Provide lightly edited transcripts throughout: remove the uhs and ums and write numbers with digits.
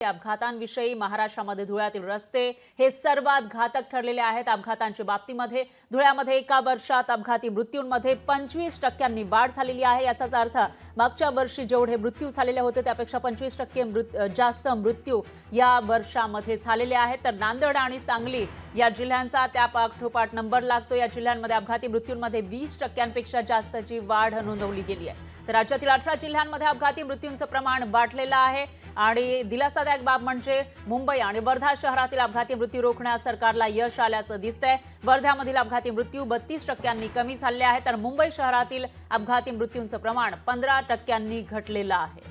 अपघातांविषयी महाराष्ट्रामध्ये धुळ्यातील रस्ते हे सर्वात घातक ठरलेले आहेत। अपघातांच्या बाबतीमध्ये धुळ्यामध्ये एका वर्षात अपघाती मृत्यूंमध्ये 25% वाढ झालेली आहे। याचाच अर्थ मागच्या वर्षी जेवढे मृत्यू झालेले होते त्यापेक्षा 25% जास्त मृत्यू या वर्षामध्ये झालेले आहेत। तर नांदेड आणि सांगली या जिल्ह्यांचा त्या पाठोपाठ नंबर लागतो। या जिल्ह्यांमध्ये अपघाती मृत्यूंमध्ये 20% जास्तची वाढ नोंदवली गेली आहे। तर राज्यातील 18 जिल्ह्यांमध्ये अपघाती मृत्यूंचं प्रमाण वाढलेलं आहे आणि दिलासादायक बाब म्हणजे मुंबई आणि वर्धा शहरातील अपघाती मृत्यू रोखण्यास सरकारला यश आल्याचं दिसतंय। वर्ध्यामधील अपघाती मृत्यू 32% कमी झाले आहे, तर मुंबई शहरातील अपघाती मृत्यूंचं प्रमाण 15% घटलेलं आहे।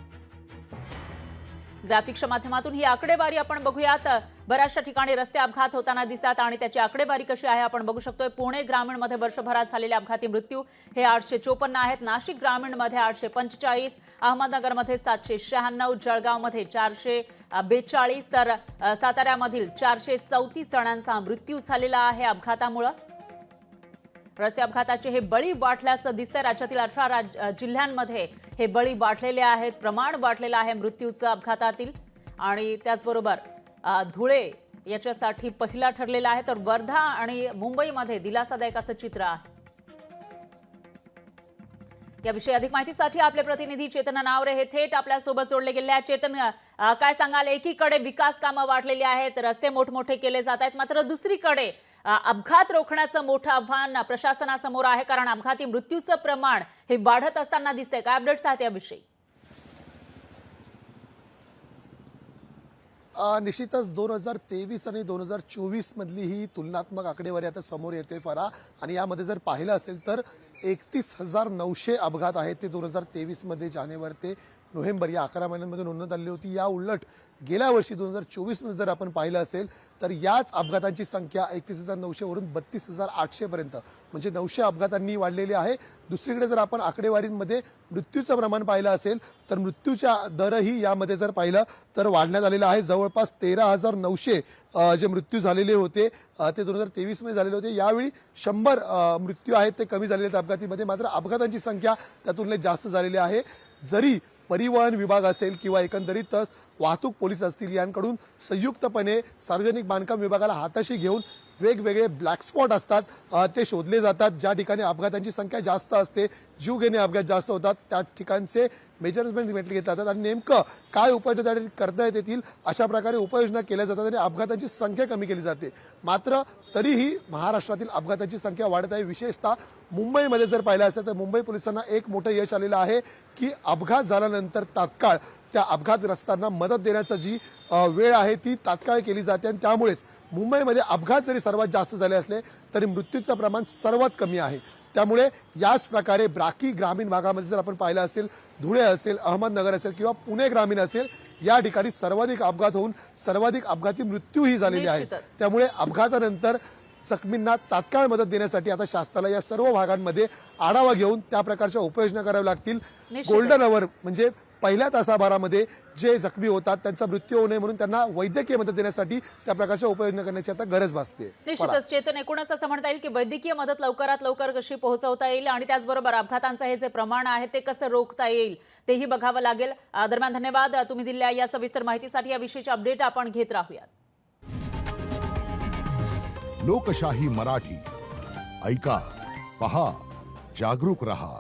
ग्राफिक्सच्या माध्यमातून ही आकडेवारी आपण बघूयात। बऱ्याचशा ठिकाणी रस्ते अपघात होताना दिसतात आणि त्याची आकडेवारी कशी आहे आपण बघू शकतोय। पुणे ग्रामीणमध्ये वर्षभरात झालेले अपघाती मृत्यू हे 854 आहेत, नाशिक ग्रामीणमध्ये 845, अहमदनगरमध्ये 796, जळगावमध्ये 442, तर साताऱ्यामधील 434 जणांचा मृत्यू झालेला आहे अपघातामुळे। रस्ते अपघाताचे हे बळी वाढल्याचं दिसतंय। राज्यातील 18 जिल्ह्यांमध्ये हे बळी वाढलेले आहेत, प्रमाण वाढलेलं आहे मृत्यूचं अपघातातील। आणि त्याचबरोबर धुळे याच्यासाठी पहिला ठरलेला आहे, तर वर्धा आणि मुंबईमध्ये दिलासादायक असं चित्र आहे। याविषयी अधिक माहितीसाठी आपले प्रतिनिधी चेतन नावरे हे थेट आपल्या सोबत जोडले गेले आहेत। चेतन, काय सांगाल? एकीकडे विकास कामं वाढलेली आहेत, रस्ते मोठमोठे केले जात आहेत, मात्र दुसरीकडे अपघात रोखण्याचं मोठं आव्हान प्रशासनासमोर आहे, कारण अपघाती मृत्यूचं प्रमाण हे वाढत असताना दिसतंय। काय अपडेट्स आहेत याविषयी? निश्चितच 2023 आणि 2024 मधली ही तुलनात्मक आकडेवारी आता समोर येते फरा, आणि यामध्ये जर पाहिलं असेल तर 31,900 अपघात आहेत ते 2023 मध्ये जानेवारी ते नोव्हेंबर या 11 महिन्यांमध्ये नोंदवण्यात आली होती। या उलट गेल्या वर्षी 2024 मध्ये जर आपण पाहिलं असेल तर याच अपघातांची संख्या 31,900 वरून 32,800 पर्यंत म्हणजे 900 अपघातांनी वाढलेली आहे। दुसरीकडे जर आपण आकडेवारीमध्ये मृत्यूचं प्रमाण पाहिलं असेल तर मृत्यूचा दरही यामध्ये जर पाहिलं तर वाढण्यात आलेला आहे। जवळपास 13,900 जे मृत्यू झालेले होते ते 2023 मध्ये झालेले होते। यावेळी 100 मृत्यू आहेत ते कमी झालेले आहेत अपघातीमध्ये, मात्र अपघातांची संख्या त्या तुलनेत जास्त झालेली आहे। जरी परिवहन विभाग असेल किंवा एकंदरीत वाहतूक पोलीस असतील यांकडून संयुक्तपणे सार्वजनिक बांधकाम विभागाला हाताशी घेऊन वेगवेगळे ब्लॅक स्पॉट असतात ते शोधले जातात। ज्या ठिकाणी अपघातांची संख्या जास्त असते, जीवघेणे अपघात जास्त होतात, त्या ठिकाणचे मेजरमेंट घेतले जातात आणि नेमकं काय उपाययोजना करता येतील अशा प्रकारे उपाययोजना केल्या जातात आणि अपघातांची संख्या कमी केली जाते। मात्र तरीही महाराष्ट्रातील अपघातांची संख्या वाढत आहे। विशेषतः मुंबईमध्ये जर पाहिलं असेल तर मुंबई पोलिसांना एक मोठं यश आलेलं आहे की अपघात झाल्यानंतर तात्काळ त्या अपघातग्रस्तांना मदत देण्याची जी वेळ आहे ती तात्काळ केली जाते आणि त्यामुळेच मुंबईमध्ये अपघात जरी सर्वात जास्त झाले असले तरी मृत्यूचं प्रमाण सर्वात कमी आहे। त्यामुळे याच प्रकारे बाकी ग्रामीण भागामध्ये जर आपण पाहिलं असेल, धुळे असेल, अहमदनगर असेल किंवा पुणे ग्रामीण असेल, या ठिकाणी सर्वाधिक अपघात होऊन सर्वाधिक अपघाती मृत्यूही झालेले आहेत। त्यामुळे अपघातानंतर जखमींना तात्काळ मदत देण्यासाठी आता शासनाला या सर्व भागांमध्ये आढावा घेऊन त्या प्रकारच्या उपाययोजना कराव्या लागतील। गोल्डन अवर म्हणजे पहिल्या तासाभरामध्ये जे जखमी होतात त्यांचा मृत्यू होऊ नये म्हणून त्यांना वैद्यकीय मदत देण्यासाठी त्या प्रकारच्या उपाययोजना करण्याची आता गरज भासते। निश्चितच चेतन, एकूणच असं म्हणता येईल की वैद्यकीय मदत लवकरात लवकर कशी पोहोचवता येईल आणि त्याचबरोबर अपघातांचं हे जे प्रमाण आहे ते कसं रोखता येईल तेही बघावं लागेल। दरम्यान धन्यवाद तुम्ही दिलेल्या या सविस्तर माहितीसाठी। या विषयीची अपडेट आपण घेत राहूयात। लोकशाही मराठी ऐका, पहा, जागरूक रहा।